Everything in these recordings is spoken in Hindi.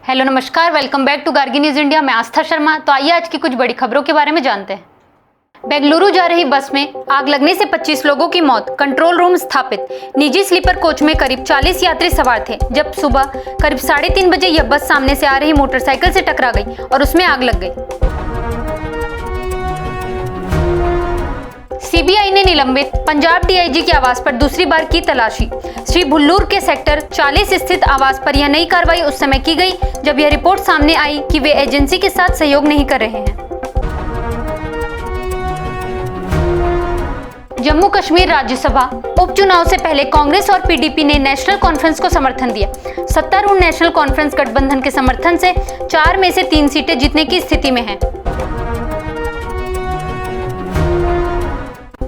हेलो नमस्कार, welcome back to Gargi news India. मैं आस्था शर्मा। तो आइए आज की कुछ बड़ी खबरों के बारे में जानते हैं। बेंगलुरु जा रही बस में आग लगने से 25 लोगों की मौत। कंट्रोल रूम स्थापित। निजी स्लीपर कोच में करीब 40 यात्री सवार थे जब सुबह करीब 3:30 बजे यह बस सामने से आ रही मोटरसाइकिल से टकरा गई और उसमें आग लग गई। सीबीआई ने निलंबित पंजाब डीआईजी के आवास पर दूसरी बार की तलाशी। श्री भुल्लूर के सेक्टर 40 स्थित आवास पर यह नई कार्रवाई उस समय की गई जब यह रिपोर्ट सामने आई कि वे एजेंसी के साथ सहयोग नहीं कर रहे हैं। जम्मू कश्मीर राज्यसभा उपचुनाव से पहले कांग्रेस और पीडीपी ने नेशनल कॉन्फ्रेंस को समर्थन दिया। सत्तारूढ़ नेशनल कॉन्फ्रेंस गठबंधन के समर्थन से 4 में से 3 सीटें जीतने की स्थिति में है।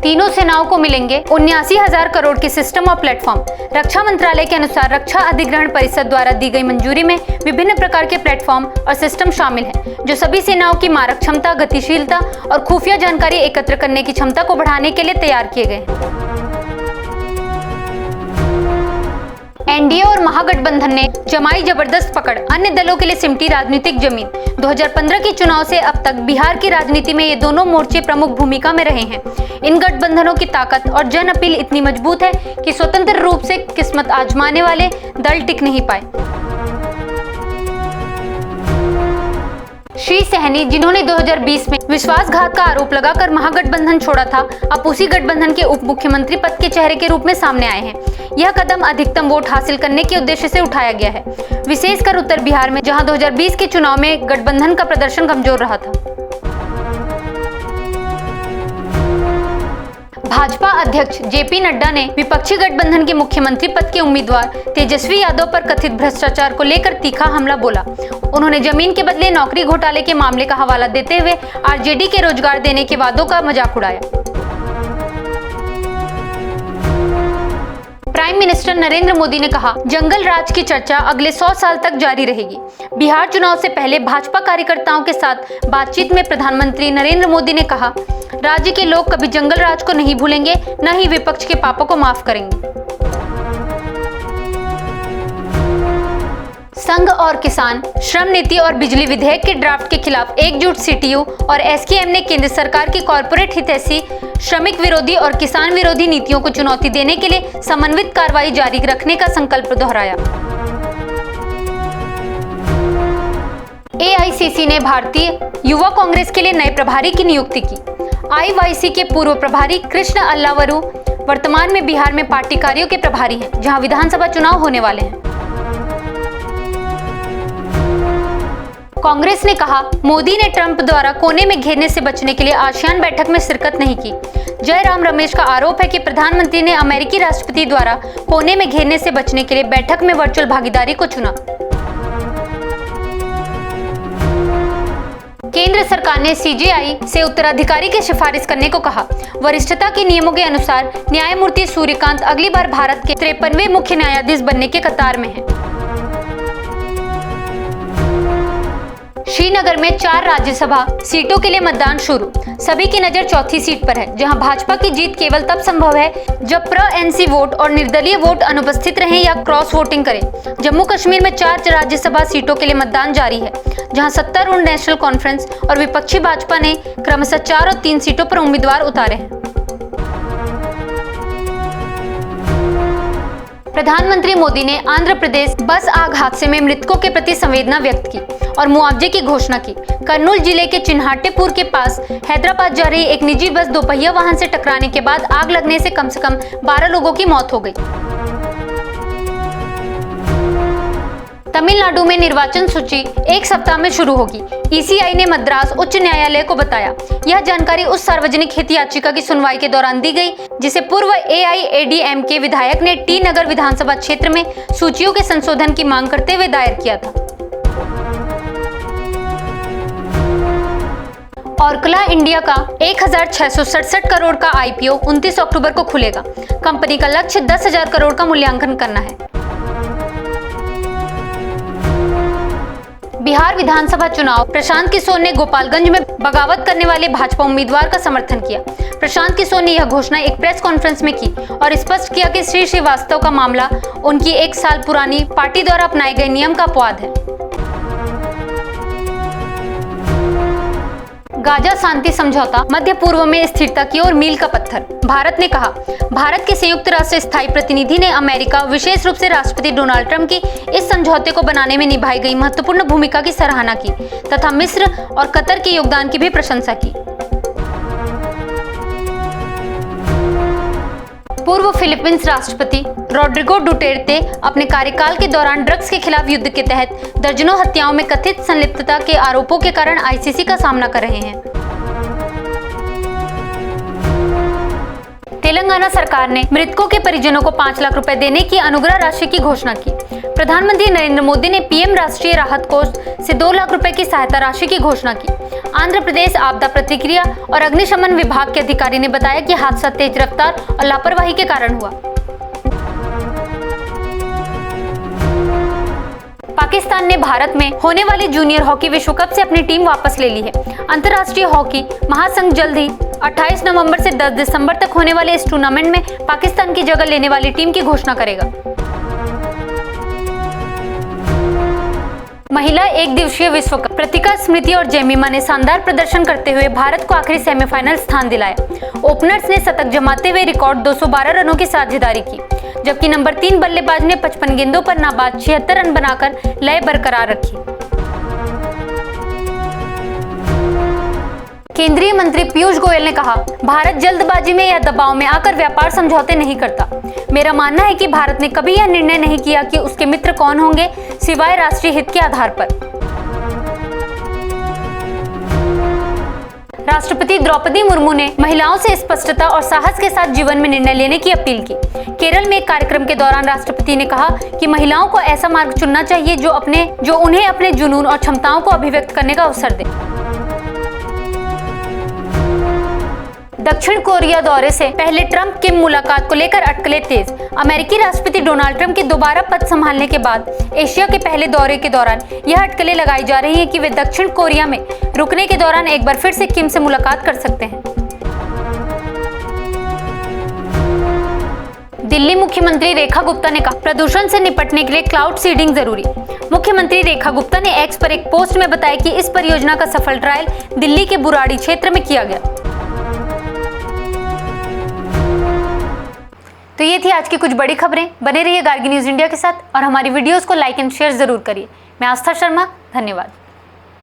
तीनों सेनाओं को मिलेंगे 79,000 करोड़ के सिस्टम और प्लेटफॉर्म। रक्षा मंत्रालय के अनुसार रक्षा अधिग्रहण परिषद द्वारा दी गई मंजूरी में विभिन्न प्रकार के प्लेटफॉर्म और सिस्टम शामिल हैं, जो सभी सेनाओं की मारक क्षमता, गतिशीलता और खुफिया जानकारी एकत्र करने की क्षमता को बढ़ाने के लिए तैयार किए गए हैं। एनडीए और महागठबंधन ने जमाई जबरदस्त पकड़, अन्य दलों के लिए सिमटी राजनीतिक जमीन। 2015 के चुनाव से अब तक बिहार की राजनीति में ये दोनों मोर्चे प्रमुख भूमिका में रहे हैं। इन गठबंधनों की ताकत और जन अपील इतनी मजबूत है कि स्वतंत्र रूप से किस्मत आजमाने वाले दल टिक नहीं पाए। श्री सहनी, जिन्होंने 2020 में विश्वासघात का आरोप लगाकर महागठबंधन छोड़ा था, अब उसी गठबंधन के उप मुख्यमंत्री पद के चेहरे के रूप में सामने आए हैं। यह कदम अधिकतम वोट हासिल करने के उद्देश्य से उठाया गया है, विशेषकर उत्तर बिहार में, जहां 2020 के चुनाव में गठबंधन का प्रदर्शन कमजोर रहा था। भाजपा अध्यक्ष जेपी नड्डा ने विपक्षी गठबंधन के मुख्यमंत्री पद के उम्मीदवार तेजस्वी यादव पर कथित भ्रष्टाचार को लेकर तीखा हमला बोला। उन्होंने जमीन के बदले नौकरी घोटाले के मामले का हवाला देते हुए आरजेडी के रोजगार देने के वादों का मजाक उड़ाया। प्राइम मिनिस्टर नरेंद्र मोदी ने कहा, जंगल राज की चर्चा अगले 100 साल तक जारी रहेगी। बिहार चुनाव से पहले भाजपा कार्यकर्ताओं के साथ बातचीत में प्रधानमंत्री नरेंद्र मोदी ने कहा, राज्य के लोग कभी जंगल राज को नहीं भूलेंगे, न ही विपक्ष के पापों को माफ करेंगे। संघ और किसान श्रम नीति और बिजली विधेयक के ड्राफ्ट के खिलाफ एकजुट सीटीयू और एसकेएम ने केंद्र सरकार की कॉर्पोरेट हितैषी, श्रमिक विरोधी और किसान विरोधी नीतियों को चुनौती देने के लिए समन्वित कार्रवाई जारी रखने का संकल्प दोहराया। एआईसीसी ने भारतीय युवा कांग्रेस के लिए नए प्रभारी की नियुक्ति की। आईवाईसी के पूर्व प्रभारी कृष्ण अल्लावरू वर्तमान में बिहार में पार्टी कार्यों के प्रभारी हैं, जहां विधानसभा चुनाव होने वाले हैं। कांग्रेस ने कहा, मोदी ने ट्रंप द्वारा कोने में घेरने से बचने के लिए आसियान बैठक में शिरकत नहीं की। जयराम रमेश का आरोप है कि प्रधानमंत्री ने अमेरिकी राष्ट्रपति द्वारा कोने में घेरने से बचने के लिए बैठक में वर्चुअल भागीदारी को चुना। केंद्र सरकार ने सीजेआई से उत्तराधिकारी की सिफारिश करने को कहा। वरिष्ठता के नियमों के अनुसार न्यायमूर्ति सूर्यकांत अगली बार भारत के 53वें मुख्य न्यायाधीश बनने के कतार में हैं। श्रीनगर में 4 राज्यसभा सीटों के लिए मतदान शुरू। सभी की नजर चौथी सीट पर है, जहां भाजपा की जीत केवल तब संभव है जब प्र-एनसी वोट और निर्दलीय वोट अनुपस्थित रहें या क्रॉस वोटिंग करें। जम्मू कश्मीर में 4 राज्यसभा सीटों के लिए मतदान जारी है, जहां सत्तारूढ़ नेशनल कॉन्फ्रेंस और विपक्षी भाजपा ने क्रमशः 4 और 3 सीटों पर उम्मीदवार उतारे हैं। प्रधानमंत्री मोदी ने आंध्र प्रदेश बस आग हादसे में मृतकों के प्रति संवेदना व्यक्त की और मुआवजे की घोषणा की। कर्नूल जिले के चिन्हाटेपुर के पास हैदराबाद जा रही एक निजी बस दोपहिया वाहन से टकराने के बाद आग लगने से कम 12 लोगों की मौत हो गई। तमिलनाडु में निर्वाचन सूची 1 सप्ताह में शुरू होगी। ईसीआई ने मद्रास उच्च न्यायालय को बताया। यह जानकारी उस सार्वजनिक हित याचिका की सुनवाई के दौरान दी गई, जिसे पूर्व एआईएडीएमके विधायक ने टी नगर विधानसभा क्षेत्र में सूचियों के संशोधन की मांग करते हुए दायर किया था। ऑर्कला इंडिया का 1,667 करोड़ का आईपीओ 29 अक्टूबर को खुलेगा। कंपनी का लक्ष्य 10,000 करोड़ का मूल्यांकन करना है। बिहार विधानसभा चुनाव। प्रशांत किशोर ने गोपालगंज में बगावत करने वाले भाजपा उम्मीदवार का समर्थन किया। प्रशांत किशोर ने यह घोषणा एक प्रेस कॉन्फ्रेंस में की और स्पष्ट किया कि श्री श्रीवास्तव का मामला उनकी 1 साल पुरानी पार्टी द्वारा अपनाए गए नियम का अपवाद है। गाजा शांति समझौता मध्य पूर्व में स्थिरता की ओर मील का पत्थर। भारत ने कहा, भारत के संयुक्त राष्ट्र स्थायी प्रतिनिधि ने अमेरिका, विशेष रूप से राष्ट्रपति डोनाल्ड ट्रंप की इस समझौते को बनाने में निभाई गई महत्वपूर्ण भूमिका की सराहना की तथा मिस्र और कतर के योगदान की भी प्रशंसा की। पूर्व फिलीपींस राष्ट्रपति रोड्रिगो डुटेर्ते अपने कार्यकाल के दौरान ड्रग्स के खिलाफ युद्ध के तहत दर्जनों हत्याओं में कथित संलिप्तता के आरोपों के कारण आईसीसी का सामना कर रहे हैं। तेलंगाना सरकार ने मृतकों के परिजनों को 5 लाख रुपए देने की अनुग्रह राशि की घोषणा की। प्रधानमंत्री नरेंद्र मोदी ने पीएम राष्ट्रीय राहत कोष से 2 लाख रुपए की सहायता राशि की घोषणा की। आंध्र प्रदेश आपदा प्रतिक्रिया और अग्निशमन विभाग के अधिकारी ने बताया कि हादसा तेज रफ्तार और लापरवाही के कारण हुआ। पाकिस्तान ने भारत में होने वाली जूनियर हॉकी विश्व कप से अपनी टीम वापस ले ली है। अंतर्राष्ट्रीय हॉकी महासंघ जल्द ही 28 नवंबर से 10 दिसंबर तक होने वाले इस टूर्नामेंट में पाकिस्तान की जगह लेने वाली टीम की घोषणा करेगा। महिला एक दिवसीय विश्व कप। प्रतिका, स्मृति और जेमिमा ने शानदार प्रदर्शन करते हुए भारत को आखिरी सेमीफाइनल स्थान दिलाया। ओपनर्स ने शतक जमाते हुए रिकॉर्ड 212 रनों की साझेदारी की, जबकि नंबर 3 बल्लेबाज ने 55 गेंदों पर नाबाद 76 रन बनाकर लय बरकरार रखी। केंद्रीय मंत्री पीयूष गोयल ने कहा, भारत जल्दबाजी में या दबाव में आकर व्यापार समझौते नहीं करता। मेरा मानना है कि भारत ने कभी यह निर्णय नहीं किया कि उसके मित्र कौन होंगे, सिवाय राष्ट्रीय हित के आधार पर। राष्ट्रपति द्रौपदी मुर्मू ने महिलाओं से स्पष्टता और साहस के साथ जीवन में निर्णय लेने की अपील की। केरल में एक कार्यक्रम के दौरान राष्ट्रपति ने कहा कि महिलाओं को ऐसा मार्ग चुनना चाहिए जो उन्हें अपने जुनून और क्षमताओं को अभिव्यक्त करने का अवसर दे। दक्षिण कोरिया दौरे से पहले ट्रंप की मुलाकात को लेकर अटकलें तेज। अमेरिकी राष्ट्रपति डोनाल्ड ट्रंप के दोबारा पद संभालने के बाद एशिया के पहले दौरे के दौरान यह अटकलें लगाई जा रही हैं कि वे दक्षिण कोरिया में रुकने के दौरान एक बार फिर से किम से मुलाकात कर सकते हैं। दिल्ली मुख्यमंत्री रेखा गुप्ता ने कहा, प्रदूषण से निपटने के लिए क्लाउड सीडिंग जरूरी। मुख्यमंत्री रेखा गुप्ता ने एक्स पर एक पोस्ट में बताया कि इस परियोजना का सफल ट्रायल दिल्ली के बुराड़ी क्षेत्र में किया गया। तो ये थी आज की कुछ बड़ी खबरें। बने रहिए गार्गी न्यूज इंडिया के साथ और हमारी वीडियोस को लाइक एंड शेयर जरूर करिए। मैं आस्था शर्मा, धन्यवाद।